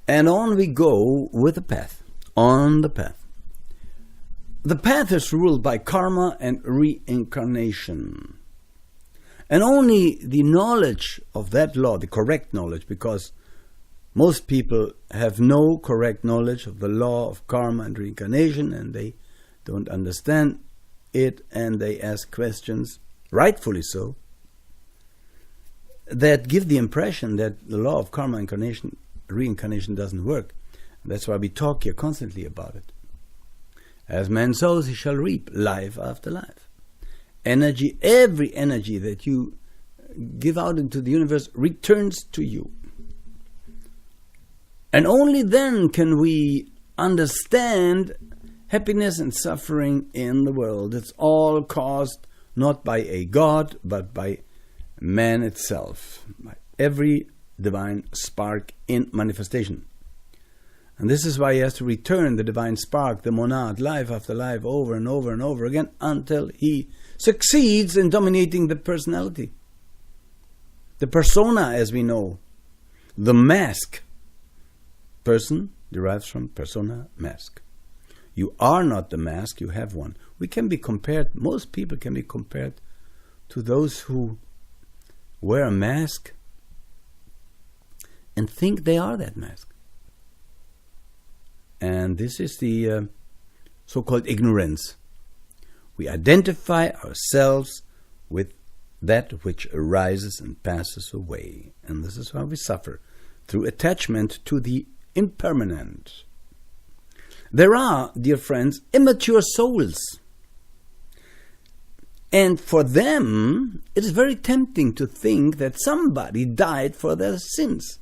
And on we go with the path, on the path. The path is ruled by karma and reincarnation. And only the knowledge of that law, the correct knowledge, because most people have no correct knowledge of the law of karma and reincarnation, and they don't understand it, and they ask questions, rightfully so, that give the impression that the law of karma and reincarnation doesn't work. And that's why we talk here constantly about it. As man sows, he shall reap, life after life. Energy, every energy that you give out into the universe returns to you. And only then can we understand happiness and suffering in the world. It's all caused not by a God, but by man itself, by every divine spark in manifestation. And this is why he has to return the divine spark, the monad, life after life, over and over and over again, until he succeeds in dominating the personality. The persona, as we know, the mask. Person derives from persona, mask. You are not the mask, you have one. We can be compared, most people can be compared to those who wear a mask and think they are that mask. And this is the so-called ignorance. We identify ourselves with that which arises and passes away. And this is how we suffer, through attachment to the impermanent. There are, dear friends, immature souls. And for them, it is very tempting to think that somebody died for their sins,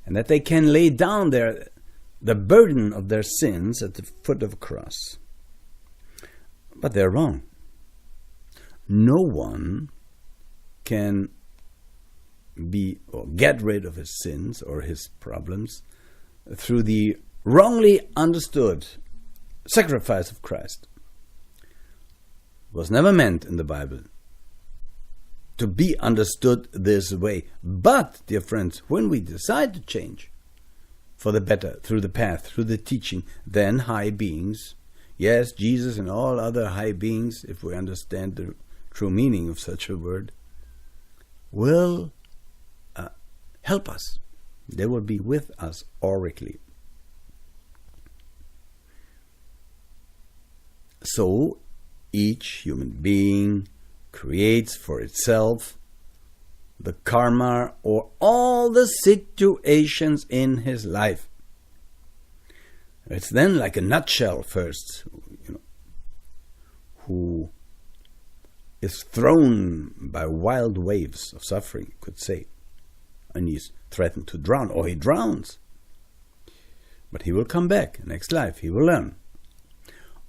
and that they can lay down the burden of their sins at the foot of a cross. But they're wrong. No one can be or get rid of his sins or his problems through the wrongly understood sacrifice of Christ. It was never meant in the Bible to be understood this way. But, dear friends, when we decide to change for the better, through the path, through the teaching, then high beings, yes, Jesus and all other high beings, if we understand the true meaning of such a word, will help us. They will be with us aurically. So, each human being creates for itself the karma or all the situations in his life. It's then like a nutshell first, who is thrown by wild waves of suffering, you could say, and he's threatened to drown, or he drowns. But he will come back, next life, he will learn.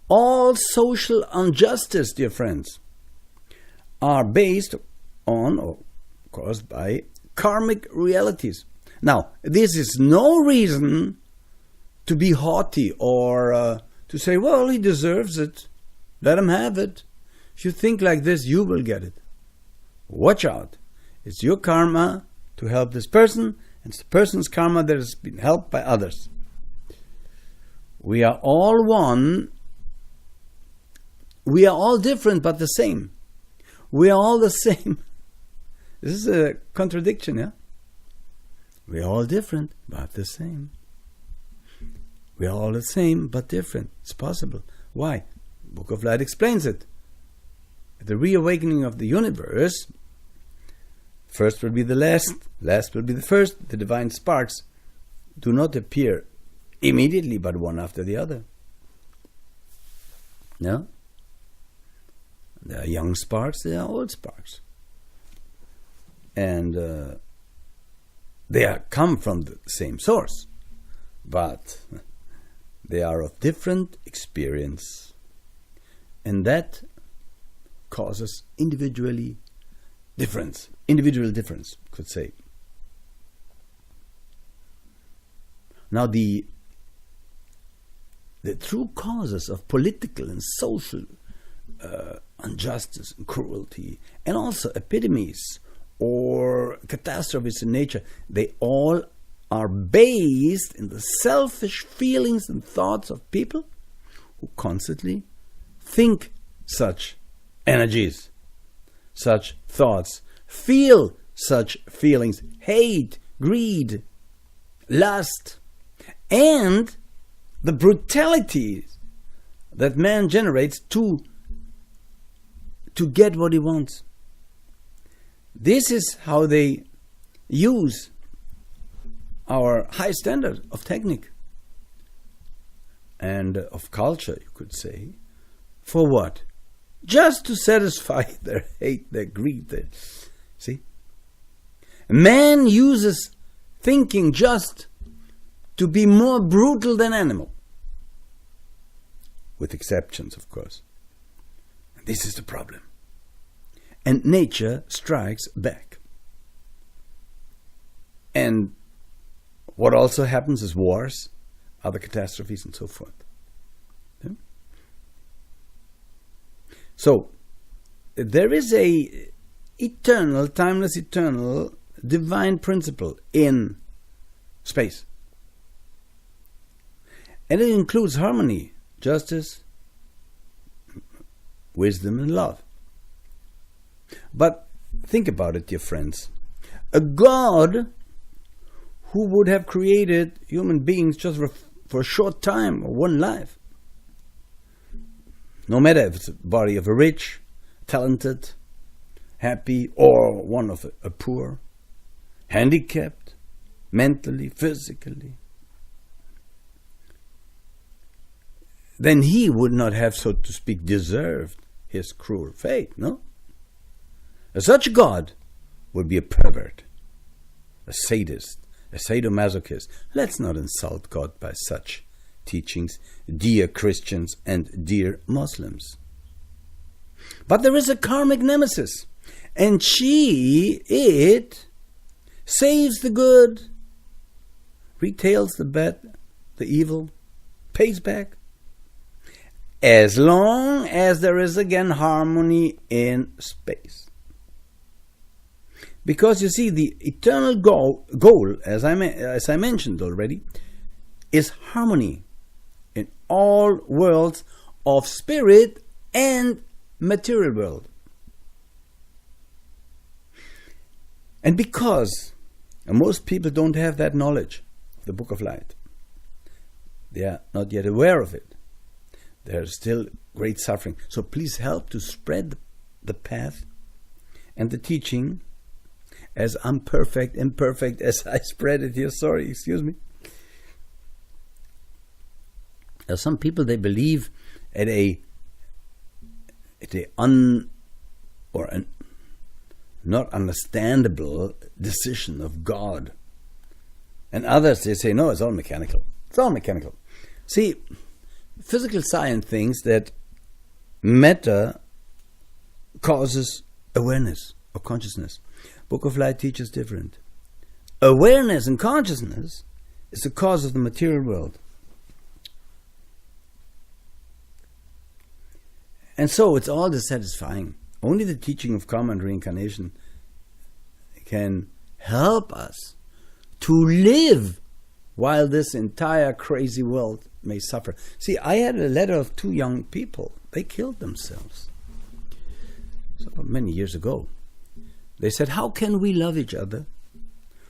All social injustice, dear friends, are based on or caused by karmic realities. Now, this is no reason to be haughty or to say, well, he deserves it. Let him have it. If you think like this, you will get it. Watch out. It's your karma to help this person, and it's the person's karma that has been helped by others. We are all one. We are all different, but the same. We are all the same. This is a contradiction, yeah? We are all different, but the same. We are all the same, but different. It's possible. Why? Book of Light explains it. The reawakening of the universe, first will be the last, last will be the first. The divine sparks do not appear immediately, but one after the other. No? There are young sparks, there are old sparks. And they come from the same source, but they are of different experience. And that causes individual difference, could say. Now the true causes of political and social injustice and cruelty, and also epidemics or catastrophes in nature, they all are based in the selfish feelings and thoughts of people who constantly think such energies, such thoughts, feel such feelings, hate, greed, lust, and the brutality that man generates to get what he wants. This is how they use our high standard of technique and of culture, you could say. For what? Just to satisfy their hate, their greed. See? Man uses thinking just to be more brutal than animal. With exceptions, of course. And this is the problem. And nature strikes back. And what also happens is wars, other catastrophes, and so forth. Yeah? So, there is a eternal, timeless, eternal, divine principle in space. And it includes harmony, justice, wisdom, and love. But think about it, dear friends. A God who would have created human beings just for a short time or one life, no matter if it's the body of a rich, talented, happy, or one of a poor, handicapped, mentally, physically, then he would not have, so to speak, deserved his cruel fate, no? Such a God would be a pervert, a sadist, a sadomasochist. Let's not insult God by such teachings, dear Christians and dear Muslims. But there is a karmic nemesis, and it saves the good, retails the bad, the evil, pays back, as long as there is again harmony in space. Because you see, the eternal goal, as I mentioned already, is harmony in all worlds of spirit and material world. And because most people don't have that knowledge of the Book of Light, they are not yet aware of it. There's still great suffering. So please help to spread the path and the teaching as imperfect as I spread it here. Sorry, excuse me. Now, some people, they believe at a not understandable decision of God. And others, they say, no, it's all mechanical. It's all mechanical. See, physical science thinks that matter causes awareness or consciousness. Book of Light teaches different. Awareness and consciousness is the cause of the material world. And so it's all dissatisfying. Only the teaching of karma and reincarnation can help us to live while this entire crazy world may suffer. See, I had a letter of 2 young people. They killed themselves. So many years ago. They said, how can we love each other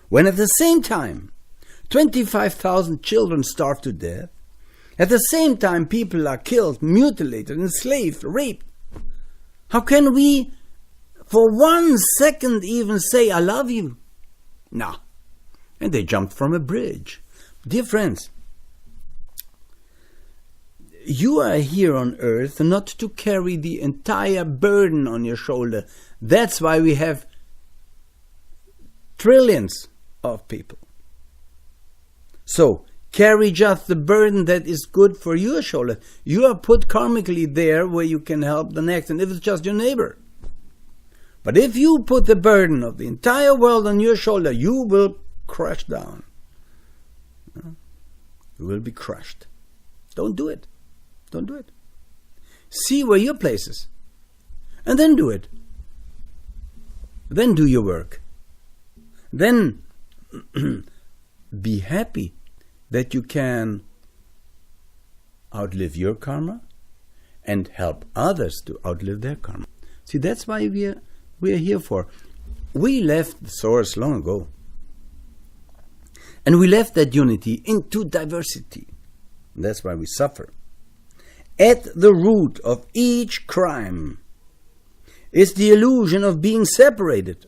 when at the same time 25,000 children starve to death? At the same time people are killed, mutilated, enslaved, raped. How can we for 1 second even say, I love you? No. And they jumped from a bridge. Dear friends, you are here on earth not to carry the entire burden on your shoulder. That's why we have trillions of people. So, carry just the burden that is good for your shoulder. You are put karmically there where you can help the next, and if it's just your neighbor. But if you put the burden of the entire world on your shoulder, you will crash down. You will be crushed. Don't do it. Don't do it. See where your place is, and then do it. Then do your work. Then be happy that you can outlive your karma and help others to outlive their karma. See, that's why we are here for. We left the source long ago. And we left that unity into diversity. That's why we suffer. At the root of each crime is the illusion of being separated.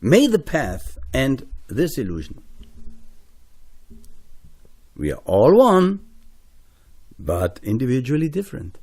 May the path end this illusion. We are all one, but individually different.